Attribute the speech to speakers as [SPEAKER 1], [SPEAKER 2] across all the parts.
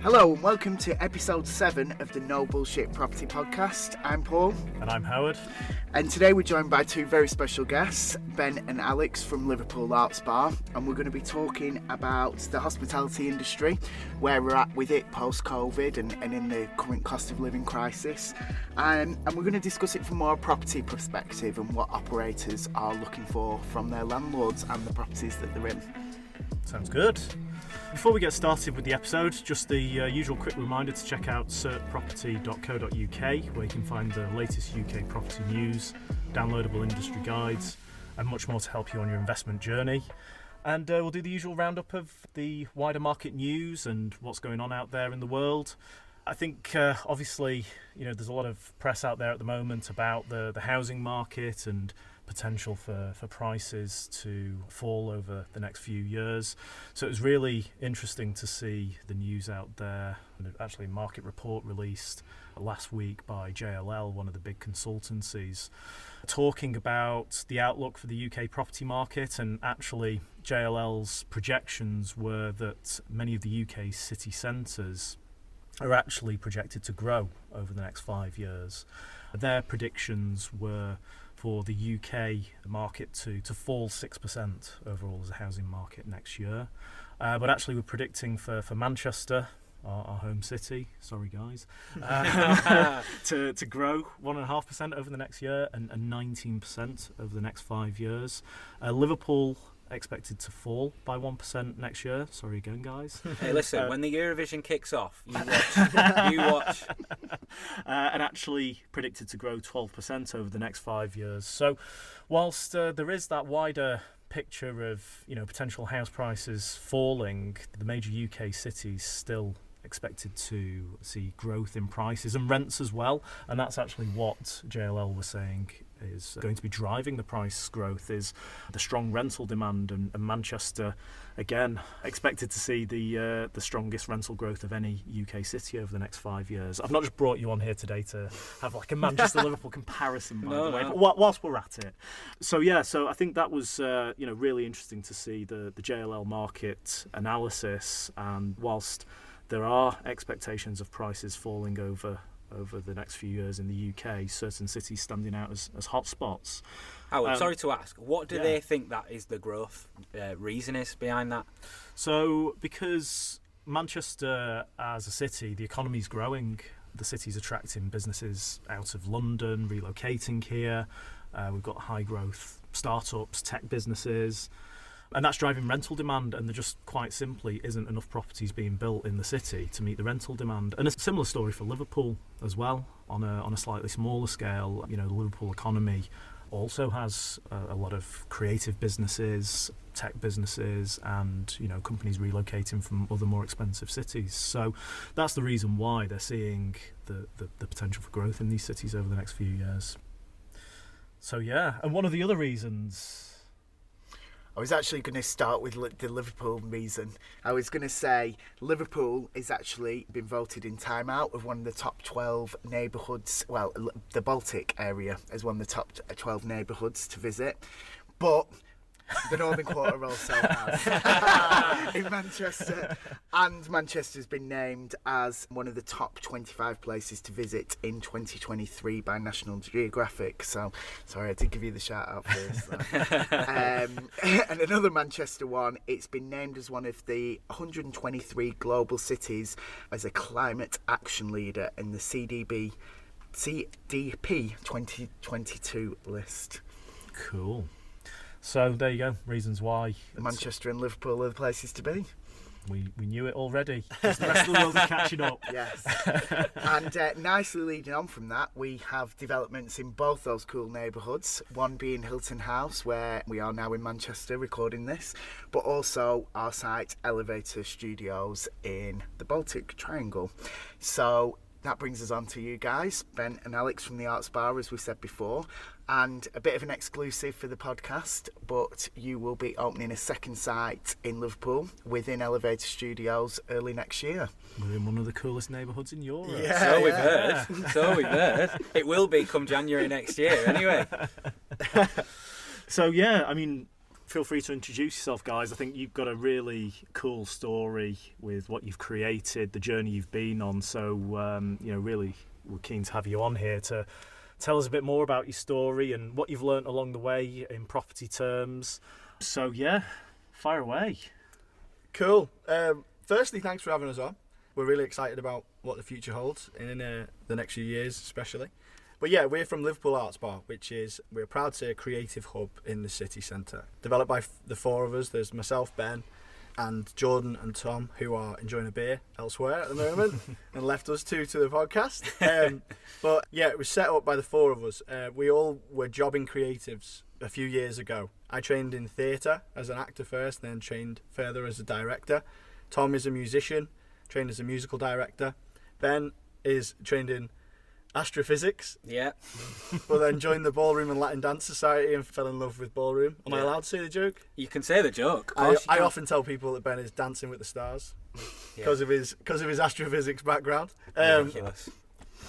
[SPEAKER 1] Hello and welcome to episode 7 of the No Bullshit Property Podcast. I'm Paul.
[SPEAKER 2] And I'm Howard.
[SPEAKER 1] And today we're joined by two very special guests, Ben and Alex from Liverpool Arts Bar. And we're going to be talking about the hospitality industry, where we're at with it post-COVID and in the current cost of living crisis. And we're going to discuss it from more property perspective and what operators are looking for from their landlords and the properties that they're in.
[SPEAKER 2] Sounds good. Before we get started with the episode, just the usual quick reminder to check out certproperty.co.uk, where you can find the latest UK property news, downloadable industry guides, and much more to help you on your investment journey. And we'll do the usual roundup of the wider market news and what's going on out there in the world. I think, obviously, there's a lot of press out there at the moment about the housing market and potential for prices to fall over the next few years. So it was really interesting to see the news out there. Actually, a market report released last week by JLL, one of the big consultancies, talking about the outlook for the UK property market. And actually, JLL's projections were that many of the UK city centres are actually projected to grow over the next 5 years. Their predictions were for the UK market to fall 6% overall as a housing market next year. But actually we're predicting for Manchester, our home city, sorry guys, to grow 1.5% over the next year and 19% over the next 5 years. Liverpool expected to fall by 1% next year. Sorry again, guys.
[SPEAKER 3] Hey, listen, when the Eurovision kicks off, you watch.
[SPEAKER 2] And actually predicted to grow 12% over the next 5 years. So whilst there is that wider picture of potential house prices falling, the major UK cities still expected to see growth in prices and rents as well. And that's actually what JLL was saying is going to be driving the price growth, is the strong rental demand, and Manchester again expected to see the strongest rental growth of any UK city over the next 5 years. I've not just brought you on here today to have like a Manchester Liverpool comparison, by the way, but whilst we're at it. So I think that was really interesting to see the JLL market analysis. And whilst there are expectations of prices falling over the next few years in the UK, certain cities standing out as hotspots.
[SPEAKER 3] Howard, sorry to ask, what do they think that is the growth reason is behind that? So,
[SPEAKER 2] because Manchester as a city, the economy's growing, the city's attracting businesses out of London, relocating here. We've got high growth startups, tech businesses. And that's driving rental demand, and there just quite simply isn't enough properties being built in the city to meet the rental demand. And a similar story for Liverpool as well, on a slightly smaller scale. The Liverpool economy also has a lot of creative businesses, tech businesses, and companies relocating from other more expensive cities. So that's the reason why they're seeing the potential for growth in these cities over the next few years. So and one of the other reasons,
[SPEAKER 1] I was actually going to start with the Liverpool reason. I was going to say Liverpool has actually been voted in Time Out of one of the top 12 neighbourhoods, well, the Baltic area as one of the top 12 neighbourhoods to visit. But the Northern Quarter also has in Manchester. And Manchester's been named as one of the top 25 places to visit in 2023 by National Geographic. So, sorry, I did give you the shout out first. And another Manchester one, it's been named as one of the 123 global cities as a climate action leader in the CDP 2022 list.
[SPEAKER 2] Cool. So there you go, reasons why
[SPEAKER 1] Manchester and Liverpool are the places to be.
[SPEAKER 2] We knew it already. Just the rest of the world is catching up.
[SPEAKER 1] Yes. And nicely leading on from that, we have developments in both those cool neighbourhoods, one being Hilton House, where we are now in Manchester recording this, but also our site Elevator Studios in the Baltic Triangle. So that brings us on to you guys, Ben and Alex from the Arts Bar, as we said before, and a bit of an exclusive for the podcast, but you will be opening a second site in Liverpool within Elevator Studios early next year.
[SPEAKER 2] We're in one of the coolest neighbourhoods in Europe.
[SPEAKER 3] Yeah, so we've heard. So we've heard. It will be come January next year, anyway.
[SPEAKER 2] So, I mean, feel free to introduce yourself, guys. I think you've got a really cool story with what you've created, the journey you've been on. So, really, we're keen to have you on here to tell us a bit more about your story and what you've learnt along the way in property terms. So, yeah, fire away.
[SPEAKER 4] Cool. Firstly, thanks for having us on. We're really excited about what the future holds in the next few years, especially. But yeah, we're from Liverpool Arts Bar, we're proud to say a creative hub in the city centre. Developed by the four of us. There's myself, Ben, and Jordan and Tom, who are enjoying a beer elsewhere at the moment and left us two to the podcast. But yeah, it was set up by the four of us. We all were jobbing creatives a few years ago. I trained in theatre as an actor first, then trained further as a director. Tom is a musician, trained as a musical director. Ben is trained in astrophysics.
[SPEAKER 3] Yeah.
[SPEAKER 4] But then joined the Ballroom and Latin Dance Society and fell in love with ballroom. Am I allowed to say the joke?
[SPEAKER 3] You can say the joke.
[SPEAKER 4] I often tell people that Ben is Dancing with the Stars because of his astrophysics background.
[SPEAKER 3] Ridiculous.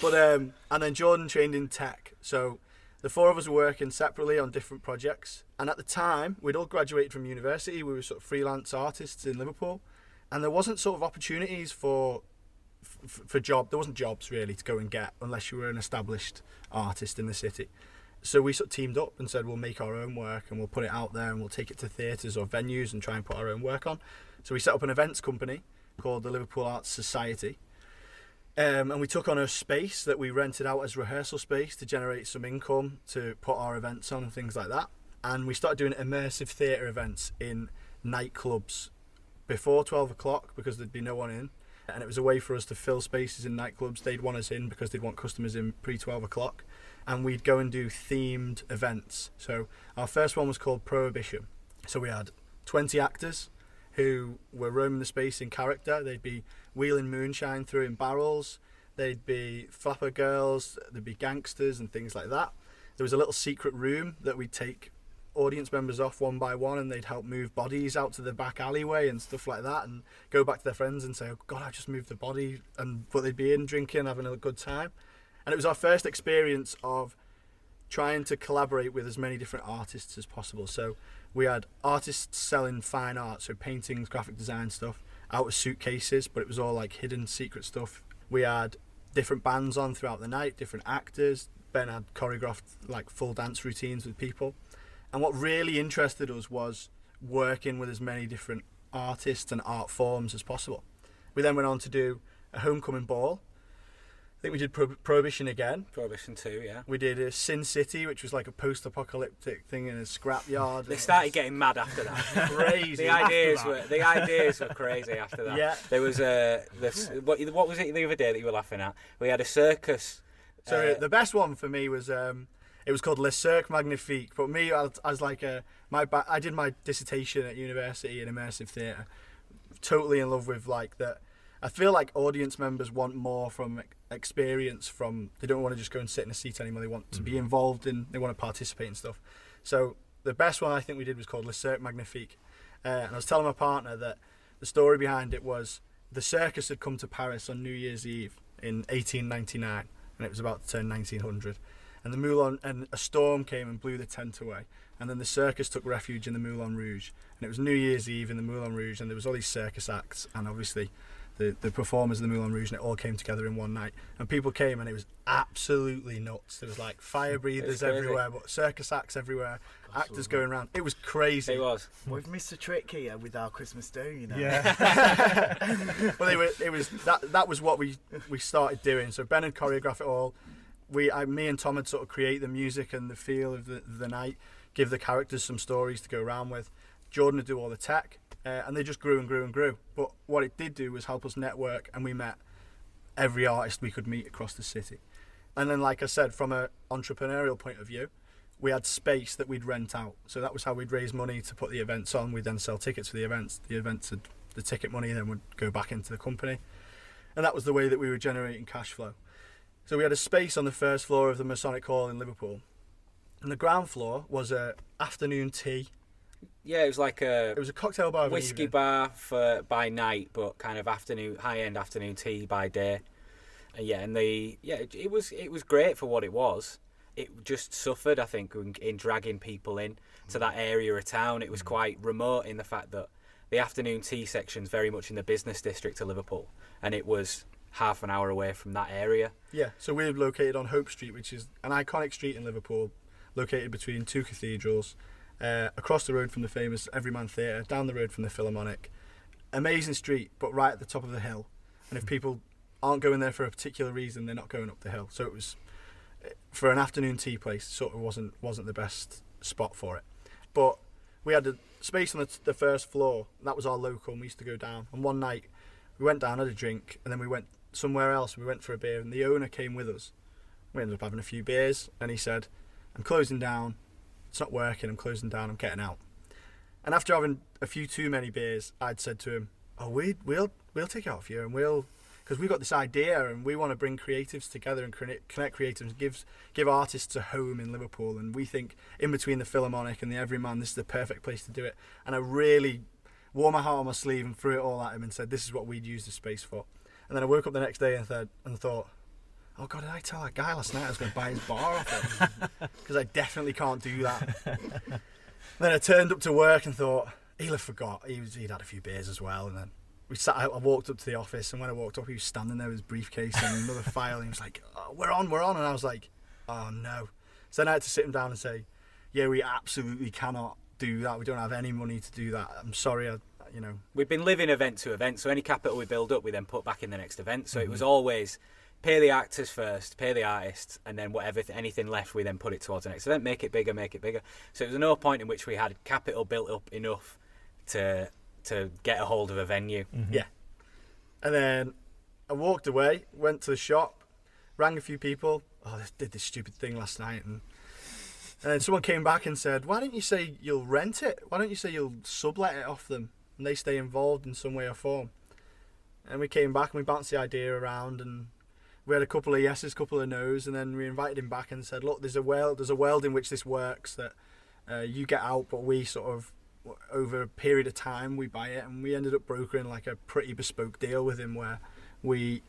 [SPEAKER 4] And then Jordan trained in tech. So the four of us were working separately on different projects. And at the time, we'd all graduated from university. We were sort of freelance artists in Liverpool, and there wasn't sort of opportunities for job. There wasn't jobs really to go and get unless you were an established artist in the city. So we sort of teamed up and said we'll make our own work and we'll put it out there and we'll take it to theatres or venues and try and put our own work on. So we set up an events company called the Liverpool Arts Society, and we took on a space that we rented out as rehearsal space to generate some income to put our events on and things like that. And we started doing immersive theatre events in nightclubs before 12 o'clock because there'd be no one in. And it was a way for us to fill spaces in nightclubs. They'd want us in because they'd want customers in pre-12 o'clock. And we'd go and do themed events. So our first one was called Prohibition. So we had 20 actors who were roaming the space in character. They'd be wheeling moonshine through in barrels. They'd be flapper girls. There'd be gangsters and things like that. There was a little secret room that we'd take audience members off one by one, and they'd help move bodies out to the back alleyway and stuff like that, and go back to their friends and say, oh God, I just moved the body, but they'd be in drinking, having a good time. And it was our first experience of trying to collaborate with as many different artists as possible. So we had artists selling fine art, so paintings, graphic design stuff, out of suitcases, but it was all like hidden secret stuff. We had different bands on throughout the night, different actors. Ben had choreographed like full dance routines with people. And what really interested us was working with as many different artists and art forms as possible. We then went on to do a homecoming ball. I think we did Prohibition again.
[SPEAKER 3] Prohibition 2, yeah.
[SPEAKER 4] We did a Sin City, which was like a post-apocalyptic thing in a scrapyard.
[SPEAKER 3] They started getting mad after that.
[SPEAKER 4] Crazy.
[SPEAKER 3] The ideas were crazy after that.
[SPEAKER 4] Yeah.
[SPEAKER 3] There was what was it the other day that you were laughing at? We had a circus.
[SPEAKER 4] So the best one for me was it was called Le Cirque Magnifique. But me, as like I did my dissertation at university in immersive theatre. Totally in love with like that. I feel like audience members want more from experience. They don't want to just go and sit in a seat anymore. They want to be involved they want to participate in stuff. So the best one I think we did was called Le Cirque Magnifique. And I was telling my partner that the story behind it was the circus had come to Paris on New Year's Eve in 1899, and it was about to turn 1900. And the Moulin, and a storm came and blew the tent away. And then the circus took refuge in the Moulin Rouge. And it was New Year's Eve in the Moulin Rouge, and there was all these circus acts, and obviously the performers of the Moulin Rouge, and it all came together in one night. And people came, and it was absolutely nuts. There was like fire breathers everywhere, but circus acts everywhere, actors going around. It was crazy.
[SPEAKER 3] It was.
[SPEAKER 1] We've missed a trick here with our Christmas do, you know.
[SPEAKER 4] Yeah. Well, that was what we started doing. So Ben had choreographed it all. Me and Tom had sort of create the music and the feel of the night, give the characters some stories to go around with. Jordan would do all the tech, and they just grew and grew and grew. But what it did do was help us network, and we met every artist we could meet across the city. And then, like I said, from an entrepreneurial point of view, we had space that we'd rent out. So that was how we'd raise money to put the events on. We'd then sell tickets for the events. The events had the ticket money then would go back into the company. And that was the way that we were generating cash flow. So we had a space on the first floor of the Masonic Hall in Liverpool. And the ground floor was a afternoon tea.
[SPEAKER 3] Yeah, it was like
[SPEAKER 4] it was a cocktail bar,
[SPEAKER 3] whiskey bar by night, but kind of high-end afternoon tea by day. And it was great for what it was. it just suffered, I think, in dragging people in to that area of town. It was quite remote in the fact that the afternoon tea section's very much in the business district of Liverpool, and it was half an hour away from that area.
[SPEAKER 4] Yeah, so we're located on Hope Street, which is an iconic street in Liverpool, located between two cathedrals, across the road from the famous Everyman Theatre, down the road from the Philharmonic. Amazing street, but right at the top of the hill. And if people aren't going there for a particular reason, they're not going up the hill. So it was, for an afternoon tea place, sort of wasn't the best spot for it. But we had a space on the first floor, and that was our local, and we used to go down. And one night, we went down, had a drink, and then we went somewhere else. We went for a beer, and the owner came with us. We ended up having a few beers, and he said, "I'm closing down. It's not working. I'm closing down. I'm getting out." And after having a few too many beers, I'd said to him, "Oh, we'll take it off you, and because we've got this idea, and we want to bring creatives together and connect creatives, and give artists a home in Liverpool, and we think in between the Philharmonic and the Everyman, this is the perfect place to do it." And I really wore my heart on my sleeve and threw it all at him and said, "This is what we'd use the space for." And then I woke up the next day and thought, "Oh God, did I tell that guy last night I was going to buy his bar off him?" Because I definitely can't do that. Then I turned up to work and thought, he'll have forgot. He'd had a few beers as well. And then I walked up to the office, and when I walked up, he was standing there with his briefcase and another file, and he was like, "Oh, we're on. And I was like, "Oh no." So then I had to sit him down and say, "Yeah, we absolutely cannot do that. We don't have any money to do that. I'm sorry,
[SPEAKER 3] We've been living event to event, so any capital we build up, we then put back in the next event. So it was always pay the actors first, pay the artists, and then anything left, we then put it towards the next event, make it bigger. So there was no point in which we had capital built up enough to get a hold of a venue.
[SPEAKER 4] Mm-hmm. Yeah. And then I walked away, went to the shop, rang a few people. "Oh, I did this stupid thing last night." And then someone came back and said, "Why don't you say you'll rent it? Why don't you say you'll sublet it off them, and they stay involved in some way or form?" And we came back and we bounced the idea around, and we had a couple of yeses, couple of nos, and then we invited him back and said, "Look, there's a world in which this works, that you get out, but we sort of, over a period of time, we buy it." And we ended up brokering like a pretty bespoke deal with him where we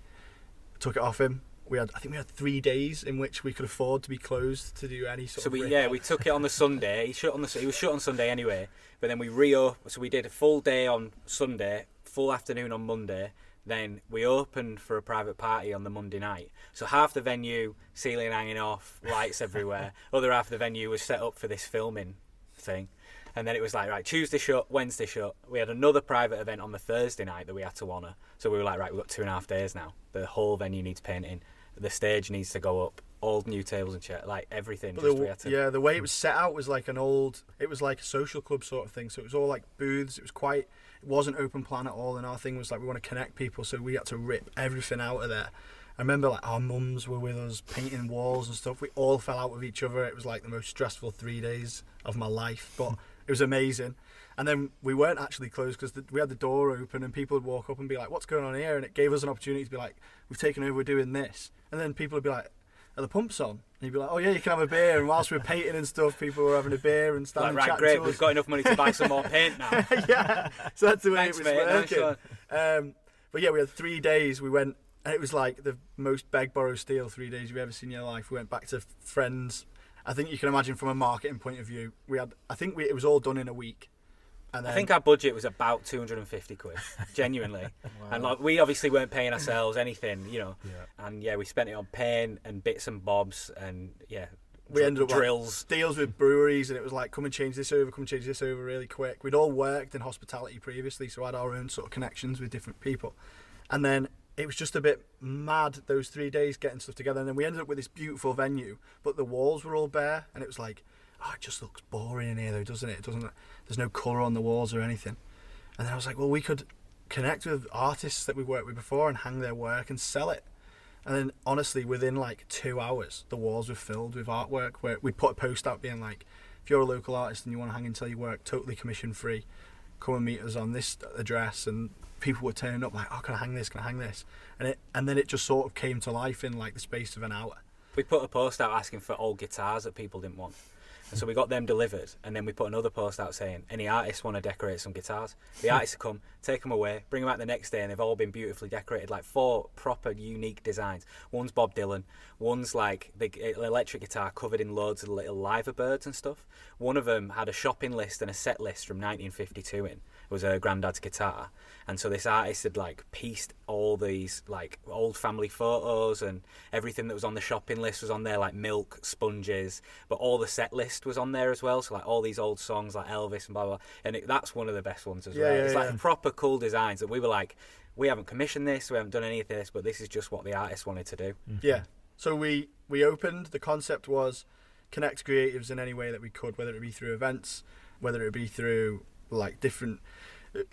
[SPEAKER 4] took it off him. I think we had 3 days in which we could afford to be closed to do any sort of.
[SPEAKER 3] So we took it on the Sunday. He was shut on Sunday anyway, but then we reopened. So we did a full day on Sunday, full afternoon on Monday. Then we opened for a private party on the Monday night. So half the venue, ceiling hanging off, lights everywhere. Other half of the venue was set up for this filming thing. And then it was like, right, Tuesday shut, Wednesday shut. We had another private event on the Thursday night that we had to honour. So we were like, right, we've got 2.5 days now. The whole venue needs painting. The stage needs to go up. All new tables and chairs, like everything.
[SPEAKER 4] The way it was set out was like it was like a social club sort of thing. So it was all like booths. It wasn't open plan at all. And our thing was like, we want to connect people. So we had to rip everything out of there. I remember like our mums were with us painting walls and stuff. We all fell out with each other. It was like the most stressful 3 days of my life, but it was amazing. And then we weren't actually closed because we had the door open, and people would walk up and be like, "What's going on here?" And it gave us an opportunity to be like, "We've taken over, we're doing this." And then people would be like, "Are the pumps on?" And you'd be like, "Oh yeah, you can have a beer." And whilst we were painting and stuff, people were having a beer and standing
[SPEAKER 3] right,
[SPEAKER 4] chatting
[SPEAKER 3] great,
[SPEAKER 4] to us.
[SPEAKER 3] we've got enough money to buy some more paint now.
[SPEAKER 4] Yeah, so that's the way
[SPEAKER 3] Thanks,
[SPEAKER 4] it was
[SPEAKER 3] mate,
[SPEAKER 4] working.
[SPEAKER 3] nice
[SPEAKER 4] But yeah, we had 3 days. We went, and it was like the most beg, borrow, steal 3 days you've ever seen in your life. We went back to friends. I think you can imagine from a marketing point of view, it was all done in a week. And then,
[SPEAKER 3] I think our budget was about 250 quid, genuinely. Wow. And like, we obviously weren't paying ourselves anything, And we spent it on paint and bits and bobs, and
[SPEAKER 4] we ended up
[SPEAKER 3] drills,
[SPEAKER 4] deals with breweries, and it was like, come and change this over really quick. We'd all worked in hospitality previously, so I had our own sort of connections with different people. And then it was just a bit mad those 3 days getting stuff together. And then we ended up with this beautiful venue, but the walls were all bare, and it was like, oh, it just looks boring in here though, doesn't it? There's no colour on the walls or anything. And then I was like, well, we could connect with artists that we've worked with before and hang their work and sell it. And then honestly, within like 2 hours, the walls were filled with artwork, where we'd put a post out being like, if you're a local artist and you want to hang and sell your work totally commission free, come and meet us on this address. And people were turning up like, oh, can I hang this? And then it just sort of came to life in like the space of an hour.
[SPEAKER 3] We put a post out asking for old guitars that people didn't want. And so we got them delivered, and then we put another post out saying, any artists want to decorate some guitars? The artists come, take them away, bring them out the next day, and they've all been beautifully decorated, like 4 proper unique designs. One's Bob Dylan, one's like the electric guitar covered in loads of little liver birds and stuff. One of them had a shopping list and a set list from 1952 in. It was her granddad's guitar. And so this artist had like pieced all these like old family photos, and everything that was on the shopping list was on there, like milk, sponges, but all the set list was on there as well. So like all these old songs like Elvis and blah, blah, blah. And that's one of the best ones as well. It's like proper cool designs that we were like, we haven't commissioned this, we haven't done any of this, but this is just what the artist wanted to do.
[SPEAKER 4] Yeah. So we opened, the concept was connect creatives in any way that we could, whether it be through events, whether it be through like different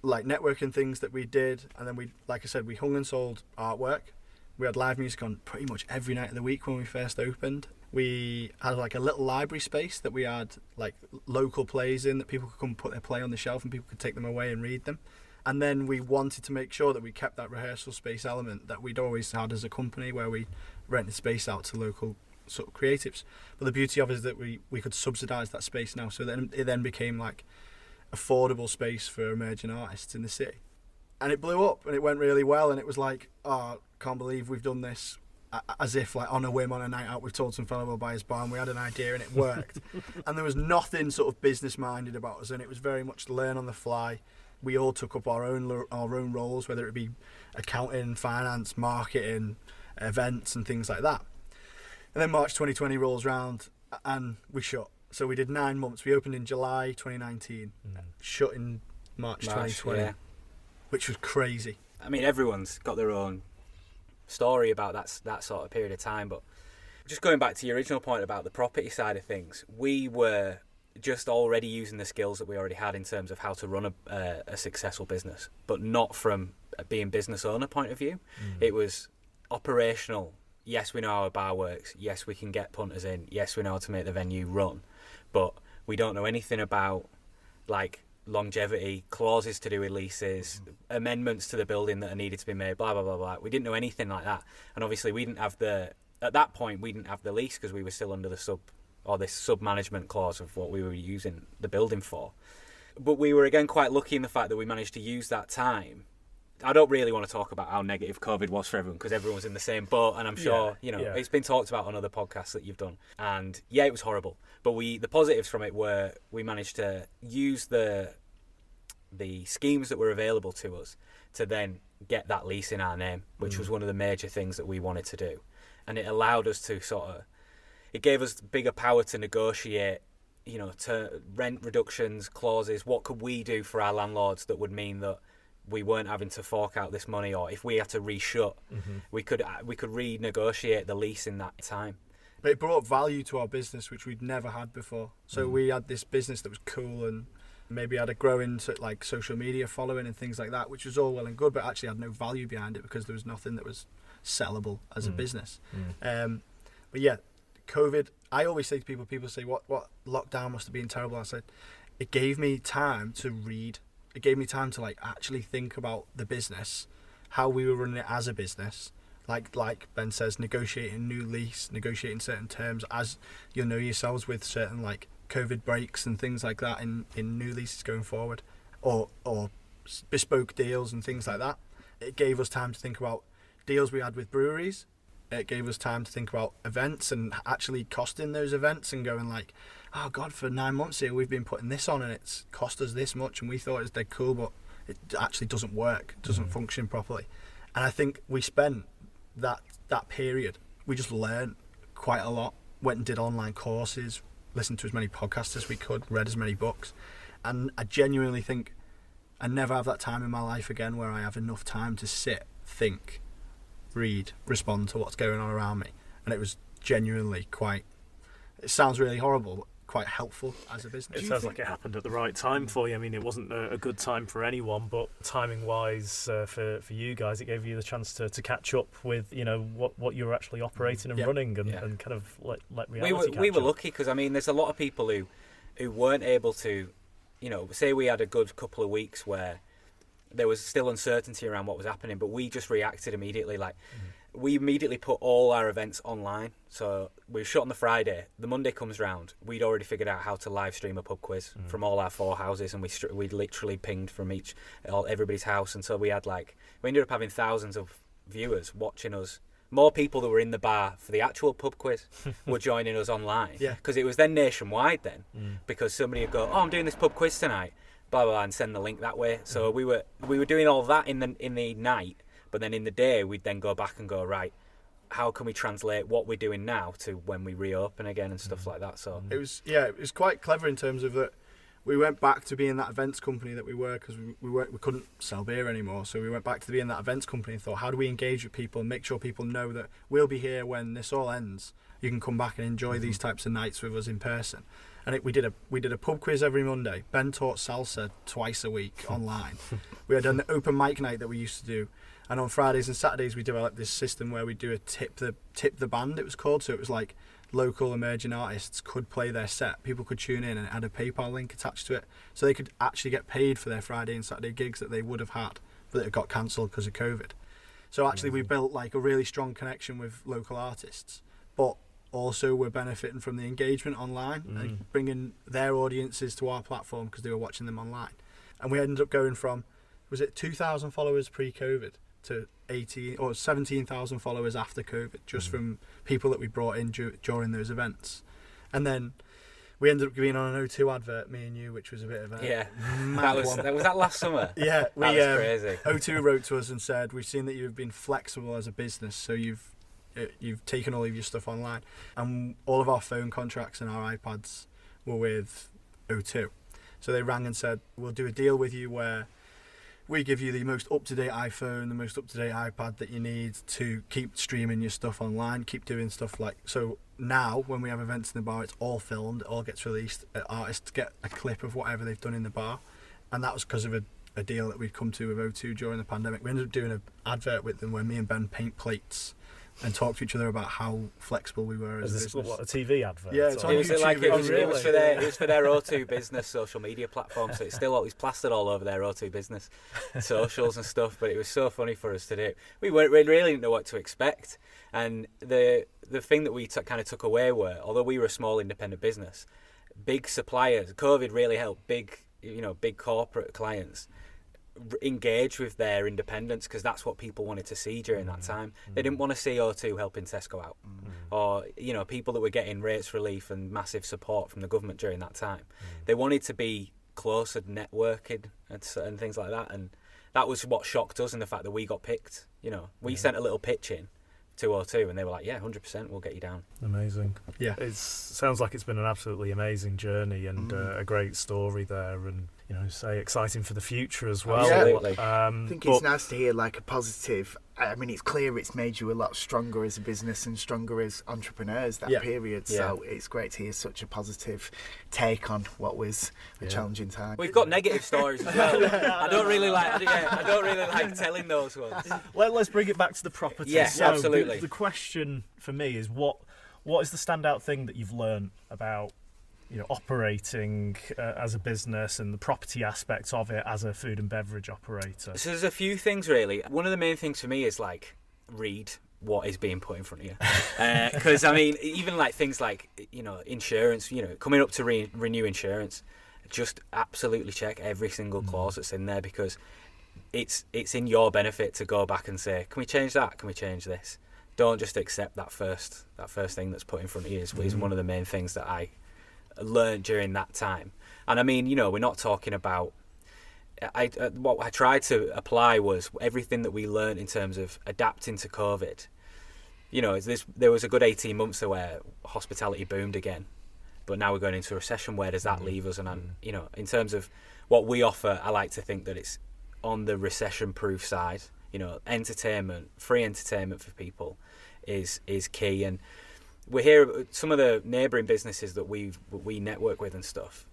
[SPEAKER 4] like networking things that we did, and then we, like I said, we hung and sold artwork. We had live music on pretty much every night of the week when we first opened. We had like a little library space that we had like local plays in that people could come put their play on the shelf and people could take them away and read them. And then we wanted to make sure that we kept that rehearsal space element that we'd always had as a company, where we rented space out to local sort of creatives. But the beauty of it is that we could subsidise that space now, so then it then became like affordable space for emerging artists in the city. And it blew up and it went really well, and it was like, oh, can't believe we've done this, as if like on a whim on a night out we've told some fellow we'll buy his bar, and we had an idea and it worked. And there was nothing sort of business minded about us, and it was very much learn on the fly. We all took up our own roles, whether it be accounting, finance, marketing, events and things like that. And then March 2020 rolls round and we shut. So we did 9 months. We opened in July 2019, shut in March 2020, which was crazy.
[SPEAKER 3] I mean, everyone's got their own story about that sort of period of time, but just going back to your original point about the property side of things, we were just already using the skills that we already had in terms of how to run a successful business, but not from being business owner point of view. It was operational. Yes, we know how a bar works. Yes, we can get punters in. Yes, we know how to make the venue run, but we don't know anything about like longevity, clauses to do with leases, amendments to the building that are needed to be made, blah, blah, blah, blah. We didn't know anything like that. And obviously we didn't have at that point, we didn't have the lease because we were still under this sub-management clause of what we were using the building for. But we were again quite lucky in the fact that we managed to use that time. I don't really want to talk about how negative COVID was for everyone because everyone was in the same boat, and I'm sure it's been talked about on other podcasts that you've done. And yeah, it was horrible. But the positives from it were we managed to use the schemes that were available to us to then get that lease in our name, which was one of the major things that we wanted to do. And it allowed us to it gave us bigger power to negotiate, to rent reductions, clauses. What could we do for our landlords that would mean that we weren't having to fork out this money, or if we had to reshut, we could renegotiate the lease in that time.
[SPEAKER 4] But it brought value to our business, which we'd never had before. So we had this business that was cool and maybe had a growing like social media following and things like that, which was all well and good, but actually had no value behind it because there was nothing that was sellable as a business. But yeah, COVID, I always say to people say, what lockdown must have been terrible. I said, it gave me time to read. It gave me time to like actually think about the business, how we were running it as a business. Like Ben says, negotiating new lease, negotiating certain terms as you'll know yourselves with certain like COVID breaks and things like that in new leases going forward, or bespoke deals and things like that. It gave us time to think about deals we had with breweries. It gave us time to think about events and actually costing those events and going like, oh God, for 9 months here we've been putting this on and it's cost us this much and we thought it was dead cool, but it actually doesn't work, doesn't function properly. And I think we spent that period, we just learned quite a lot, went and did online courses, listened to as many podcasts as we could, read as many books. And I genuinely think I never have that time in my life again where I have enough time to sit, think, read, respond to what's going on around me. And it was genuinely it sounds really horrible, but quite helpful as a business.
[SPEAKER 2] It sounds like it happened at the right time for you. I mean, it wasn't a good time for anyone, but timing-wise for you guys, it gave you the chance to catch up with what you were actually operating and running and kind of let reality catch
[SPEAKER 3] we were
[SPEAKER 2] up.
[SPEAKER 3] lucky because, I mean, there's a lot of people who weren't able to, say we had a good couple of weeks where there was still uncertainty around what was happening, but we just reacted immediately. Like, we immediately put all our events online. So we shut on the Friday. The Monday comes round. We'd already figured out how to live stream a pub quiz from all our 4 houses, and we literally pinged from everybody's house, and so we ended up having thousands of viewers watching us. More people that were in the bar for the actual pub quiz were joining us online.
[SPEAKER 4] Yeah.
[SPEAKER 3] Because it was then nationwide then. Because somebody would go, "Oh, I'm doing this pub quiz tonight," blah blah blah, and send the link that way. So we were doing all that in the night, but then in the day we'd then go back and go, right, how can we translate what we're doing now to when we reopen again and stuff like that. So
[SPEAKER 4] it was quite clever in terms of that. We went back to being that events company that we were, because we couldn't sell beer anymore. So we went back to being that events company and thought, how do we engage with people and make sure people know that we'll be here when this all ends? You can come back and enjoy these types of nights with us in person. And we did a pub quiz every Monday. Ben taught salsa twice a week online. We had an open mic night that we used to do. And on Fridays and Saturdays we developed this system where we do a tip the band, it was called. So it was like local emerging artists could play their set. People could tune in and it had a PayPal link attached to it. So they could actually get paid for their Friday and Saturday gigs that they would have had, but that got cancelled because of COVID. So actually we built like a really strong connection with local artists, but also we're benefiting from the engagement online and bringing their audiences to our platform because they were watching them online. And we ended up going from, was it 2,000 followers pre-COVID to 18 or 17,000 followers after COVID, just from people that we brought in during those events. And then we ended up being on an O2 advert, me and you, which was a bit of a mad one.
[SPEAKER 3] was that last summer.
[SPEAKER 4] Yeah,
[SPEAKER 3] that was crazy.
[SPEAKER 4] O2 wrote to us and said, we've seen that you've been flexible as a business, so you've taken all of your stuff online, and all of our phone contracts and our iPads were with O2. So they rang and said, we'll do a deal with you where we give you the most up-to-date iPhone, the most up-to-date iPad that you need to keep streaming your stuff online, keep doing stuff like... So now, when we have events in the bar, it's all filmed, it all gets released. Artists get a clip of whatever they've done in the bar. And that was because of a deal that we'd come to with O2 during the pandemic. We ended up doing an advert with them where me and Ben paint plates and talk to each other about how flexible we were as a
[SPEAKER 2] Is this
[SPEAKER 4] business.
[SPEAKER 2] what, a TV advert?
[SPEAKER 4] Yeah, it's on
[SPEAKER 3] It was
[SPEAKER 4] YouTube.
[SPEAKER 3] like it was for their
[SPEAKER 2] Really?
[SPEAKER 3] O2 business social media platform, so it's still always plastered all over their O2 business socials and stuff. But it was so funny for us to do. We really didn't know what to expect, and the thing that we kind of took away were, although we were a small independent business, big suppliers. COVID really helped big corporate clients engage with their independence, because that's what people wanted to see during that time. They didn't want to see O2 helping Tesco out, or people that were getting rates relief and massive support from the government during that time. They wanted to be closer networking and things like that, and that was what shocked us in the fact that we got picked. We sent a little pitch in to O2 and they were like, yeah, 100%, we'll get you down.
[SPEAKER 2] Amazing.
[SPEAKER 4] Yeah.
[SPEAKER 2] It sounds like it's been an absolutely amazing journey and a great story there, and exciting for the future as well.
[SPEAKER 3] Absolutely.
[SPEAKER 1] I think it's nice to hear like a positive. I mean, it's clear it's made you a lot stronger as a business and stronger as entrepreneurs that period. So it's great to hear such a positive take on what was a challenging time.
[SPEAKER 3] We've got negative stories as well. I don't really like telling those ones.
[SPEAKER 2] Let's bring it back to the property.
[SPEAKER 3] Yes,
[SPEAKER 2] So
[SPEAKER 3] absolutely.
[SPEAKER 2] The question for me is what is the standout thing that you've learned about operating as a business and the property aspects of it as a food and beverage operator?
[SPEAKER 3] So there's a few things really. One of the main things for me is read what is being put in front of you, because I mean, even things like insurance, coming up to renew insurance, just absolutely check every single clause that's in there, because it's in your benefit to go back and say, can we change that, can we change this? Don't just accept that first thing that's put in front of you. Is one of the main things that I learned during that time. And I mean, we're not talking about what I tried to apply was everything that we learned in terms of adapting to COVID. There was a good 18 months there where hospitality boomed again, but now we're going into a recession. Where does that leave us? And in terms of what we offer, I like to think that it's on the recession-proof side. Entertainment, free entertainment for people is key. And we hear some of the neighbouring businesses that we network with and stuff,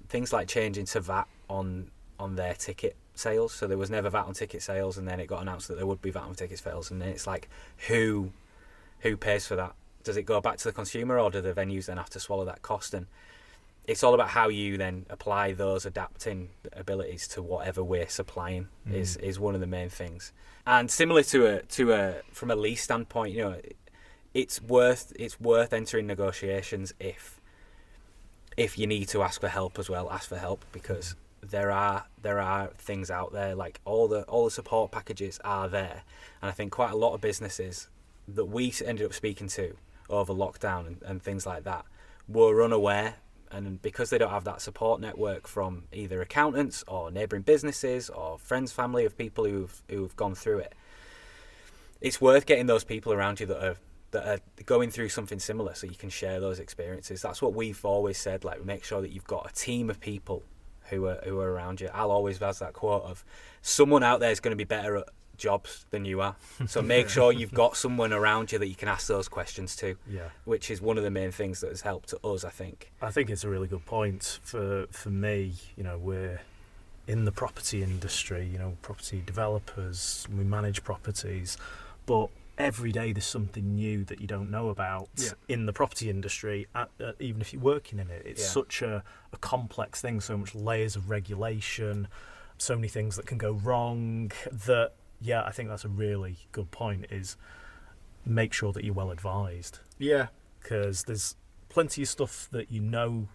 [SPEAKER 3] things like changing to VAT on their ticket sales. So there was never VAT on ticket sales, and then it got announced that there would be VAT on ticket sales, and then it's like, who pays for that? Does it go back to the consumer, or do the venues then have to swallow that cost? And it's all about how you then apply those adapting abilities to whatever we're supplying is one of the main things. And similar to from a lease standpoint, it's worth entering negotiations if you need to ask for help as well. Ask for help, because there are things out there, like all the support packages are there, and I think quite a lot of businesses that we ended up speaking to over lockdown and things like that were unaware. And because they don't have that support network from either accountants or neighbouring businesses or friends, family of people who've gone through it, it's worth getting those people around you that are going through something similar, so you can share those experiences. That's what we've always said. Like, make sure that you've got a team of people who are around you. I'll always have that quote of someone out there is going to be better at jobs than you are, so make sure you've got someone around you that you can ask those questions to, which is one of the main things that has helped us, I think
[SPEAKER 2] it's a really good point. For me, we're in the property industry, property developers, we manage properties, but every day there's something new that you don't know about in the property industry, even if you're working in it. It's such a complex thing, so much layers of regulation, so many things that can go wrong, that I think that's a really good point, is make sure that you're well advised. Yeah. Because there's plenty of stuff that you know,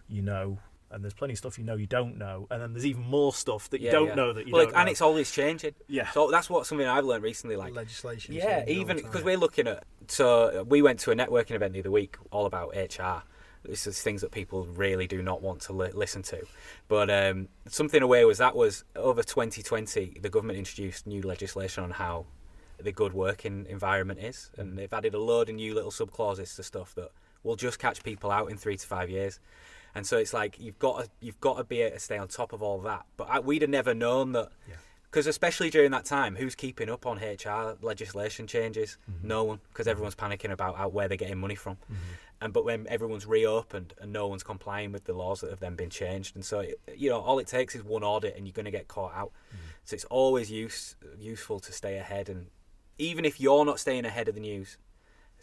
[SPEAKER 2] and there's plenty of stuff you don't know, and then there's even more stuff that you don't know that you don't know.
[SPEAKER 3] And it's always changing.
[SPEAKER 2] Yeah.
[SPEAKER 3] So that's something I've learned recently. Like
[SPEAKER 4] legislation.
[SPEAKER 3] Yeah, even because we're looking at... So we went to a networking event the other week all about HR. This is things that people really do not want to listen to. But something away was over 2020, the government introduced new legislation on how the good working environment is. And they've added a load of new little sub-clauses to stuff that will just catch people out in 3 to 5 years. And so it's like you've got to be able to stay on top of all that. But we'd have never known that, because especially during that time, who's keeping up on HR legislation changes? No one, because everyone's panicking about where they're getting money from. But when everyone's reopened and no one's complying with the laws that have then been changed, and so all it takes is one audit and you're going to get caught out. So it's always useful to stay ahead, and even if you're not staying ahead of the news,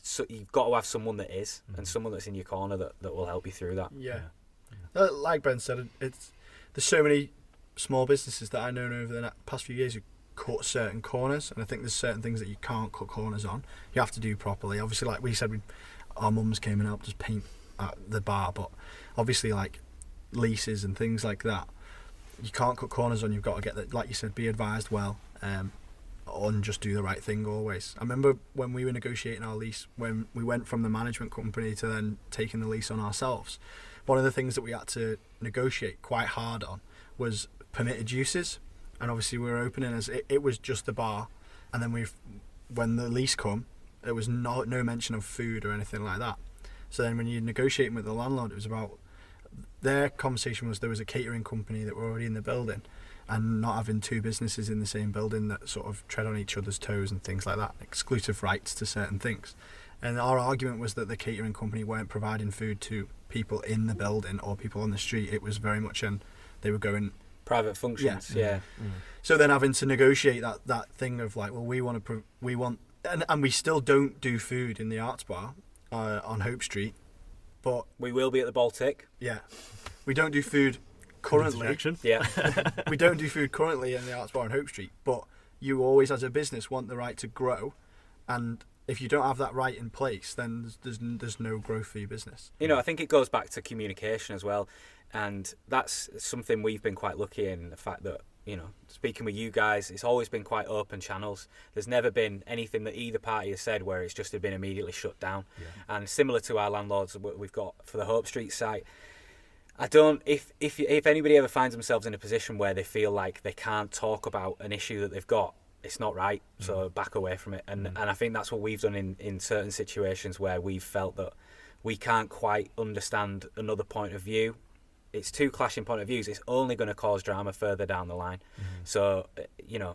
[SPEAKER 3] so you've got to have someone that is, and someone that's in your corner that will help you through that.
[SPEAKER 4] Like Ben said, there's so many small businesses that I know over the past few years who cut certain corners, and I think there's certain things that you can't cut corners on. You have to do properly. Obviously, like we said, our mums came and helped us paint at the bar, but obviously like leases and things like that, you can't cut corners on. You've got to get that, like you said, be advised well, and just do the right thing always. I remember when we were negotiating our lease, when we went from the management company to then taking the lease on ourselves, one of the things that we had to negotiate quite hard on was permitted uses. And obviously we were opening as it was just the bar, and then when the lease come, there was no mention of food or anything like that. So then when you're negotiating with the landlord, it was about, their conversation was there was a catering company that were already in the building, and not having two businesses in the same building that sort of tread on each other's toes and things like that, exclusive rights to certain things. And our argument was that the catering company weren't providing food to people in the building or people on the street. It was very much they were going...
[SPEAKER 3] Private functions,
[SPEAKER 4] So then having to negotiate that thing of like, well, we want, and we still don't do food in the Arts Bar on Hope Street, but...
[SPEAKER 3] We will be at the Baltic.
[SPEAKER 4] Yeah. We don't do food currently. We don't do food currently in the Arts Bar on Hope Street, but you always, as a business, want the right to grow, and if you don't have that right in place, then there's no growth for your business.
[SPEAKER 3] I think it goes back to communication as well, and that's something we've been quite lucky in, the fact that, speaking with you guys, it's always been quite open channels. There's never been anything that either party has said where it's just been immediately shut down. And similar to our landlords we've got for the Hope Street site, I don't. If anybody ever finds themselves in a position where they feel like they can't talk about an issue that they've got, it's not right. So back away from it. And I think that's what we've done in certain situations where we've felt that we can't quite understand another point of view. It's two clashing point of views. It's only going to cause drama further down the line. So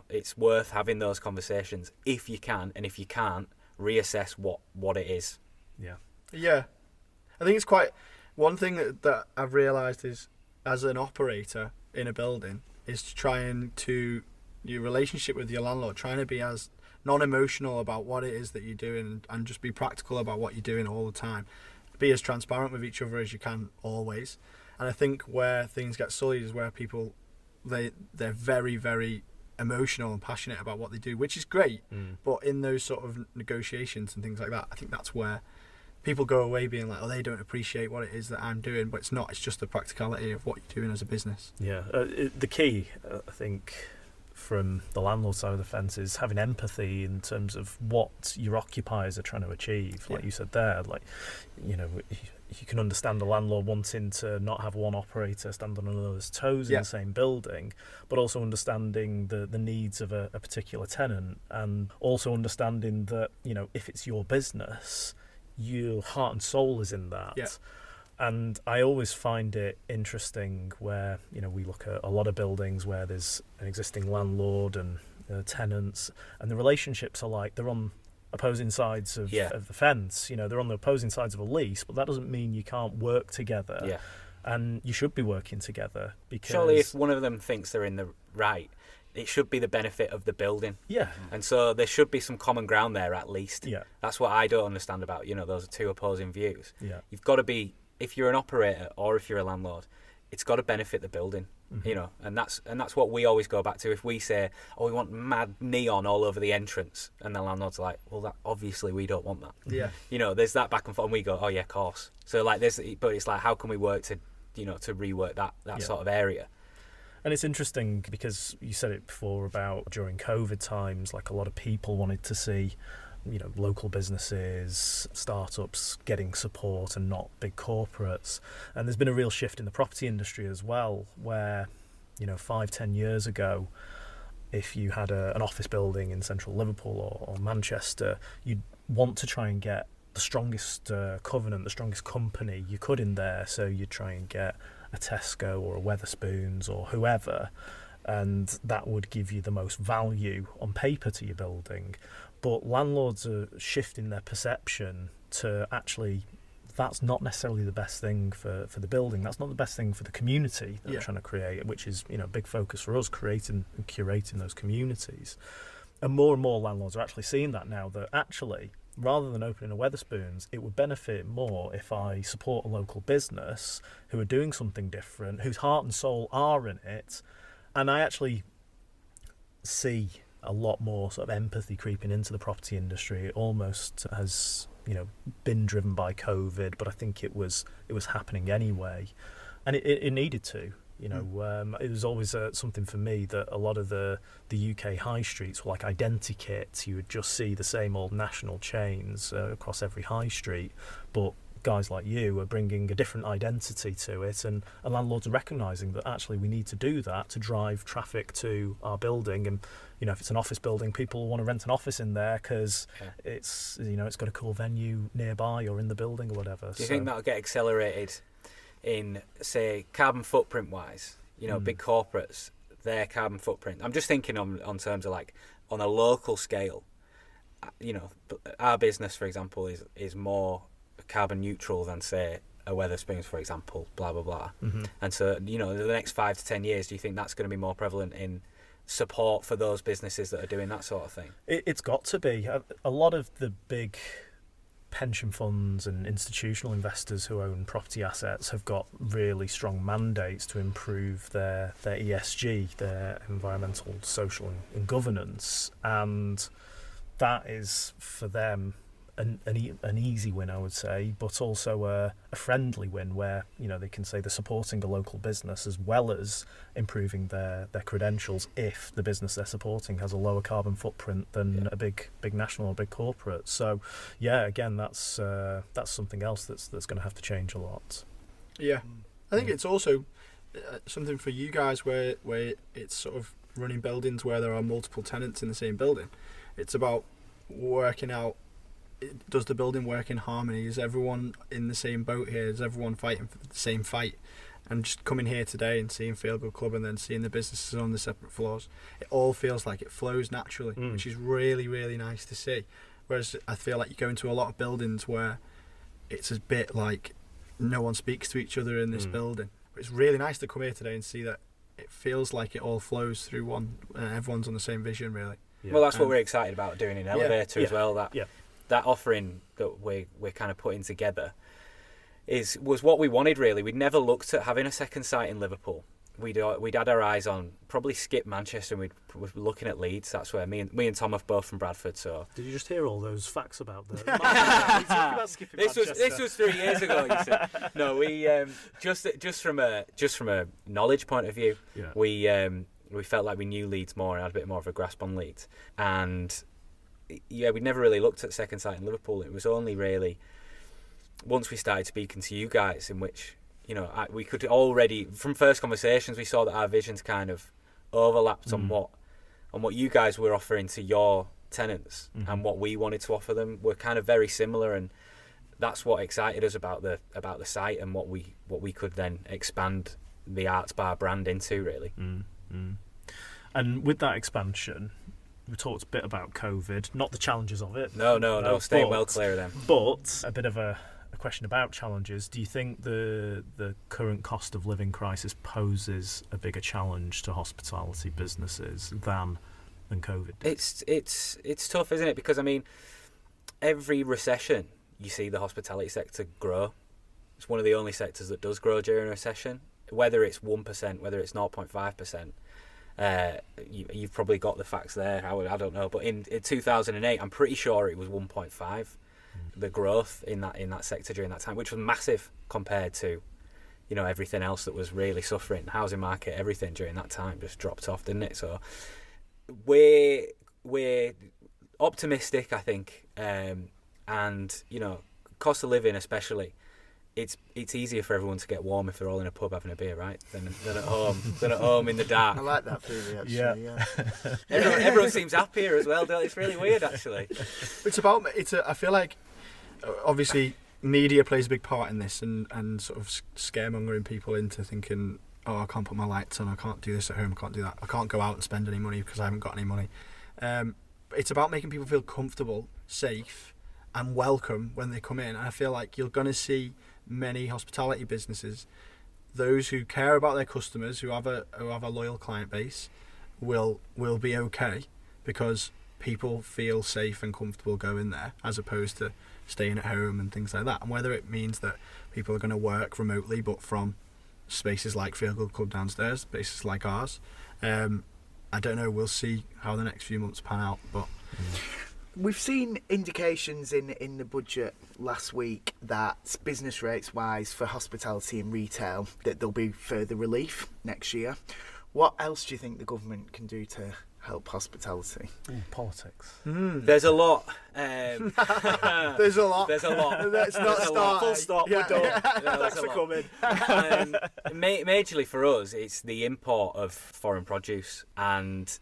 [SPEAKER 3] it's worth having those conversations if you can, and if you can't, reassess what it is.
[SPEAKER 4] Yeah. I think it's quite... One thing that I've realised is, as an operator in a building, is trying to, your relationship with your landlord, trying to be as non-emotional about what it is that you're doing, and just be practical about what you're doing all the time. Be as transparent with each other as you can always. And I think where things get sullied is where people, they're very, very emotional and passionate about what they do, which is great. But in those sort of negotiations and things like that, I think that's where people go away being like, oh, they don't appreciate what it is that I'm doing. But it's not. It's just the practicality of what you're doing as a business.
[SPEAKER 2] Yeah. The key, I think, from the landlord side of the fence is having empathy in terms of what your occupiers are trying to achieve. Like you said there, like, you know, you can understand the landlord wanting to not have one operator stand on another's toes in the same building, but also understanding the needs of a particular tenant, and also understanding that, you know, if it's your business, your heart and soul is in that.
[SPEAKER 4] Yeah.
[SPEAKER 2] And I always find it interesting where, you know, we look at a lot of buildings where there's an existing landlord and tenants, and the relationships are like they're on opposing sides of the fence. You know, they're on the opposing sides of a lease, but that doesn't mean you can't work together.
[SPEAKER 3] Yeah.
[SPEAKER 2] And you should be working together, because
[SPEAKER 3] surely if one of them thinks they're in the right, it should be the benefit of the building.
[SPEAKER 2] Yeah.
[SPEAKER 3] And so there should be some common ground there at least.
[SPEAKER 2] Yeah.
[SPEAKER 3] That's what I don't understand about, you know, those two opposing views.
[SPEAKER 2] Yeah.
[SPEAKER 3] You've got to be, if you're an operator or if you're a landlord, it's got to benefit the building, you know, and that's what we always go back to. If we say, oh, we want mad neon all over the entrance, and the landlord's like, well, that obviously we don't want that.
[SPEAKER 4] Yeah.
[SPEAKER 3] You know, there's that back and forth, and we go, oh yeah, of course. So like but it's like, how can we work to, you know, to rework that sort of area?
[SPEAKER 2] And it's interesting because you said it before about during COVID times, like a lot of people wanted to see, you know, local businesses, startups getting support and not big corporates. And there's been a real shift in the property industry as well, where, you know, 5-10 years ago, if you had an office building in central Liverpool or Manchester, you'd want to try and get the strongest covenant, the strongest company you could in there. So you'd try and get a Tesco or a Wetherspoons or whoever, and that would give you the most value on paper to your building. But landlords are shifting their perception to actually, that's not necessarily the best thing for the building. That's not the best thing for the community that they're trying to create, which is, you know, a big focus for us, creating and curating those communities. And more landlords are actually seeing that now, that actually, rather than opening a Wetherspoons, it would benefit more if I support a local business who are doing something different, whose heart and soul are in it. And I actually see a lot more sort of empathy creeping into the property industry. It almost has, you know, been driven by COVID, but I think it was happening anyway, and it needed to. You know, it was always something for me that a lot of the UK high streets were like identikit. You would just see the same old national chains across every high street, but guys like you are bringing a different identity to it, and landlords are recognising that actually we need to do that to drive traffic to our building. And, you know, if it's an office building, people want to rent an office in there because it's, you know, it's got a cool venue nearby or in the building or whatever.
[SPEAKER 3] Do you think that'll get accelerated in, say, carbon footprint wise? You know, big corporates, their carbon footprint. I'm just thinking on terms of like on a local scale. You know, our business, for example, is more carbon neutral than, say, a Wetherspoons, for example, blah blah blah. And so, you know, in the next 5 to 10 years, do you think that's going to be more prevalent in support for those businesses that are doing that sort of thing?
[SPEAKER 2] It's got to be. A lot of the big pension funds and institutional investors who own property assets have got really strong mandates to improve their ESG, their environmental, social and governance, and that is for them an easy win, I would say, but also a friendly win where, you know, they can say they're supporting a local business as well as improving their credentials if the business they're supporting has a lower carbon footprint than a big national or big corporate. So, yeah, again, that's something else that's going to have to change a lot.
[SPEAKER 4] Yeah, I think it's also something for you guys where it's sort of running buildings where there are multiple tenants in the same building. It's about working out, does the building work in harmony? Is everyone in the same boat here? Is everyone fighting for the same fight? And just coming here today and seeing Feel Good Club and then seeing the businesses on the separate floors, it all feels like it flows naturally, which is really, really nice to see. Whereas I feel like you go into a lot of buildings where it's a bit like no one speaks to each other in this building. But it's really nice to come here today and see that it feels like it all flows through one, everyone's on the same vision, really.
[SPEAKER 3] Yeah. Well, that's what we're excited about doing in Elevator as well. That offering that we're kind of putting together, was what we wanted really. We'd never looked at having a second site in Liverpool. We'd had our eyes on probably skip Manchester, and we were looking at Leeds. That's where me and Tom are both from Bradford. So
[SPEAKER 2] Did you just hear all those facts about the?
[SPEAKER 3] this was 3 years ago. You see. No, we just from a knowledge point of view, we felt like we knew Leeds more and had a bit more of a grasp on Leeds. And we never really looked at second site in Liverpool. It was only really once we started speaking to you guys, in which we could already, from first conversations, we saw that our visions kind of overlapped on what you guys were offering to your tenants, and what we wanted to offer them were kind of very similar, and that's what excited us about the site and what we could then expand the Arts Bar brand into, really.
[SPEAKER 2] And with that expansion, we talked a bit about COVID, not the challenges of it.
[SPEAKER 3] No, stay well clear of them.
[SPEAKER 2] But a bit of a question about challenges. Do you think the current cost of living crisis poses a bigger challenge to hospitality businesses than COVID did?
[SPEAKER 3] It's tough, isn't it? Because I mean, every recession you see the hospitality sector grow. It's one of the only sectors that does grow during a recession. Whether it's 1%, whether it's 0.5%, you've probably got the facts there. I don't know, but in 2008, I'm pretty sure it was 1.5. The growth in that sector during that time, which was massive compared to everything else that was really suffering. Housing market, everything during that time just dropped off, didn't it? So we're optimistic, I think, and cost of living especially. It's easier for everyone to get warm if they're all in a pub having a beer, right? Than at home in the dark.
[SPEAKER 1] I like that theory, actually. Yeah.
[SPEAKER 3] Everyone seems happier as well, don't it? It's really weird, actually.
[SPEAKER 4] I feel like obviously media plays a big part in this, and sort of scaremongering people into thinking, oh, I can't put my lights on, I can't do this at home, I can't do that, I can't go out and spend any money because I haven't got any money. But it's about making people feel comfortable, safe, and welcome when they come in. And I feel like you're going to see many hospitality businesses, those who care about their customers, who have a loyal client base, will be okay because people feel safe and comfortable going there, as opposed to staying at home and things like that. And whether it means that people are going to work remotely but from spaces like Feel Good Club downstairs, spaces like ours, I don't know. We'll see how the next few months pan out, but
[SPEAKER 1] we've seen indications in the budget last week that business rates wise for hospitality and retail that there'll be further relief next year. What else do you think the government can do to help hospitality?
[SPEAKER 2] Politics.
[SPEAKER 3] There's a lot.
[SPEAKER 1] There's a lot. Let's not start.
[SPEAKER 2] Full stop.
[SPEAKER 1] Yeah.
[SPEAKER 2] We're done. Thanks for coming.
[SPEAKER 3] Majorly for us, it's the import of foreign produce, and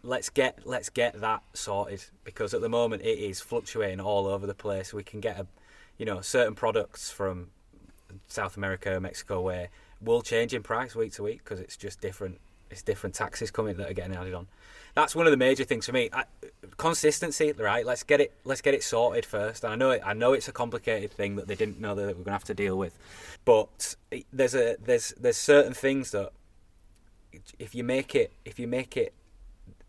[SPEAKER 3] let's get that sorted, because at the moment it is fluctuating all over the place. We can get certain products from South America, Mexico, where will change in price week to week because it's just different. It's different taxes coming that are getting added on. That's one of the major things for me. Consistency, right? Let's get it sorted first. And I know it's a complicated thing that they didn't know that we're going to have to deal with. But there's certain things that if you make it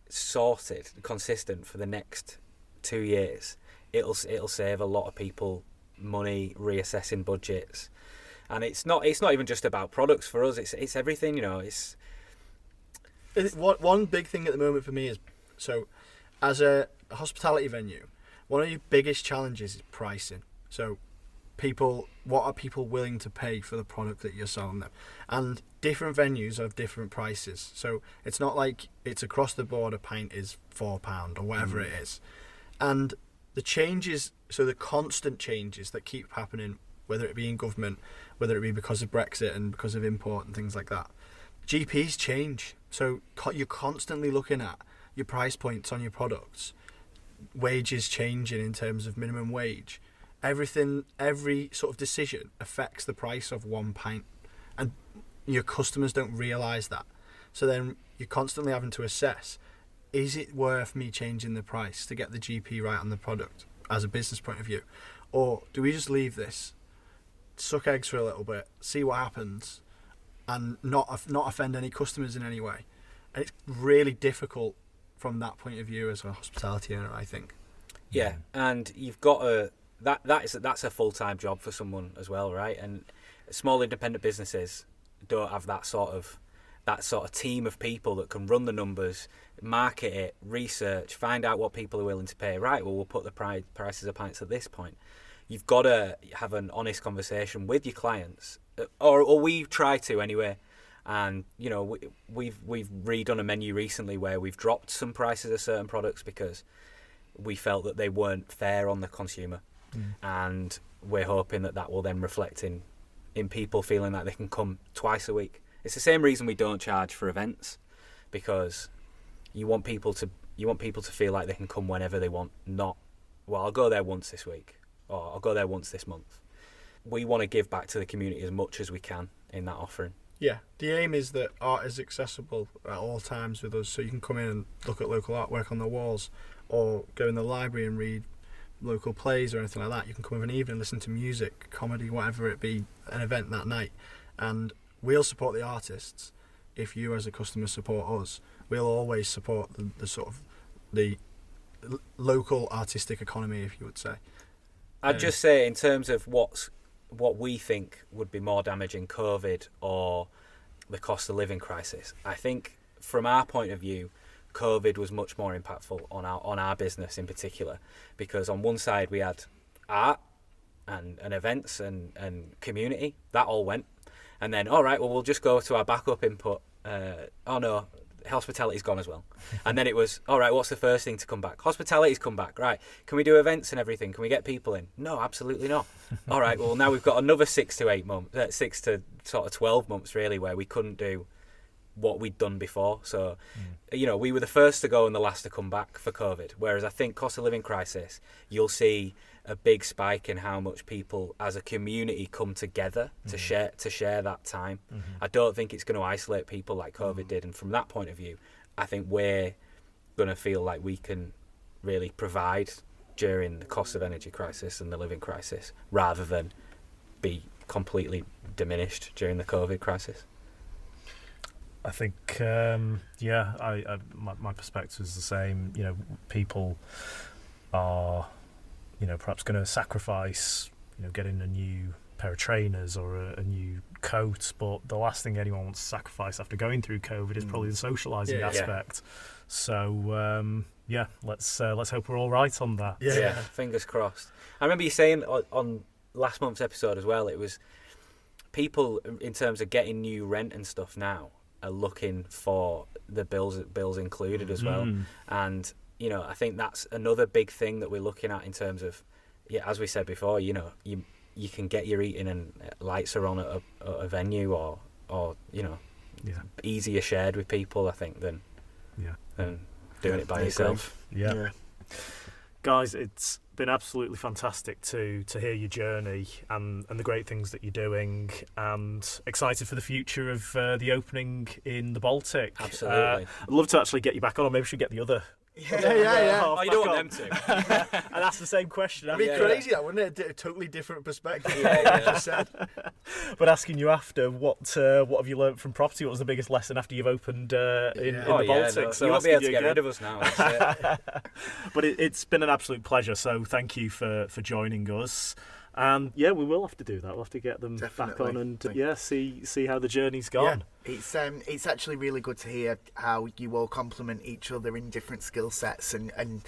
[SPEAKER 3] sorted, consistent for the next 2 years, it'll save a lot of people money reassessing budgets. And it's not even just about products for us. It's everything.
[SPEAKER 4] One big thing at the moment for me is, so as a hospitality venue, one of your biggest challenges is pricing. So what are people willing to pay for the product that you're selling them? And different venues have different prices. So it's not like it's across the board, a pint is £4 or whatever it is. And the changes, so the constant changes that keep happening, whether it be in government, whether it be because of Brexit and because of import and things like that, GPs change. So you're constantly looking at your price points on your products, wages changing in terms of minimum wage. Every sort of decision affects the price of one pint, and your customers don't realise that. So then you're constantly having to assess, is it worth me changing the price to get the GP right on the product as a business point of view? Or do we just leave this, suck eggs for a little bit, see what happens, and not offend any customers in any way? And it's really difficult from that point of view as a hospitality owner, I think.
[SPEAKER 3] Yeah, and you've got to that's a full-time job for someone as well, right? And small independent businesses don't have that sort of team of people that can run the numbers, market it, research, find out what people are willing to pay. Right, well, we'll put the prices of pints at this point. You've got to have an honest conversation with your clients, or we try to anyway. And we've redone a menu recently where we've dropped some prices of certain products because we felt that they weren't fair on the consumer, and we're hoping that will then reflect in people feeling like they can come twice a week. It's the same reason we don't charge for events, because you want people to feel like they can come whenever they want. Not, well, I'll go there once this week, or I'll go there once this month. We want to give back to the community as much as we can in that offering.
[SPEAKER 4] Yeah, the aim is that art is accessible at all times with us, so you can come in and look at local artwork on the walls, or go in the library and read local plays or anything like that. You can come over an evening, listen to music, comedy, whatever it be, an event that night. And we'll support the artists if you as a customer support us. We'll always support the sort of the local artistic economy, if you would say.
[SPEAKER 3] I'd just say, in terms of what we think would be more damaging, COVID or the cost of living crisis, I think from our point of view, COVID was much more impactful on our business in particular, because on one side we had art and events and community, that all went, and then all right, well, we'll just go to our backup input. Oh no, hospitality's gone as well. And then it was, all right, what's the first thing to come back? Hospitality's come back, right? Can we do events and everything? Can we get people in? No, absolutely not. All right, well, now we've got another 6 to 12 months really, where we couldn't do what we'd done before. So, we were the first to go and the last to come back for COVID. Whereas I think cost of living crisis, you'll see a big spike in how much people as a community come together to share that time. I don't think it's going to isolate people like COVID did. And from that point of view, I think we're going to feel like we can really provide during the cost of energy crisis and the living crisis, rather than be completely diminished during the COVID crisis.
[SPEAKER 2] I think, my perspective is the same. People are, perhaps going to sacrifice, getting a new pair of trainers or a new coat, but the last thing anyone wants to sacrifice after going through COVID is probably the socialising aspect. So, let's hope we're all right on that.
[SPEAKER 3] Yeah, fingers crossed. I remember you saying on last month's episode as well, it was people, in terms of getting new rent and stuff now, are looking for the bills included as well. And I think that's another big thing that we're looking at in terms of, as we said before, you can get your eating and lights are on at a venue, or easier shared with people, I think, than doing it by yourself.
[SPEAKER 2] Guys, it's been absolutely fantastic to hear your journey and the great things that you're doing, and excited for the future of the opening in the Baltic.
[SPEAKER 3] Absolutely.
[SPEAKER 2] I'd love to actually get you back on, or maybe we should get the other.
[SPEAKER 4] Yeah.
[SPEAKER 3] Oh, you don't want them to.
[SPEAKER 2] And that's the same question.
[SPEAKER 4] It'd be crazy, that, wouldn't it? A totally different perspective. Just said.
[SPEAKER 2] But asking you after, what have you learnt from property? What was the biggest lesson after you've opened in the Baltic?
[SPEAKER 3] No, so you won't be able to get rid of us now.
[SPEAKER 2] But it's been an absolute pleasure. So thank you for joining us. And we will have to do that. We'll have to get them back on and see how the journey's gone.
[SPEAKER 1] It's actually really good to hear how you all complement each other in different skill sets, and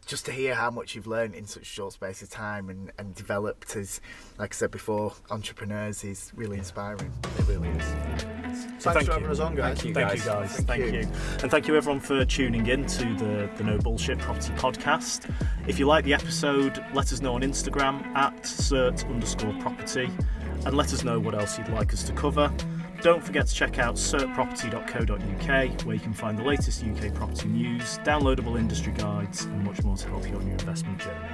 [SPEAKER 1] just to hear how much you've learned in such a short space of time and developed as, like I said before, entrepreneurs is really inspiring. It really is.
[SPEAKER 4] Thanks for having us on, guys.
[SPEAKER 2] Thank you guys. Thank you. And thank you everyone for tuning in to the No Bullshit Property Podcast. If you like the episode, let us know on Instagram @cert_property, and let us know what else you'd like us to cover. Don't forget to check out certproperty.co.uk, where you can find the latest UK property news, downloadable industry guides, and much more to help you on your investment journey.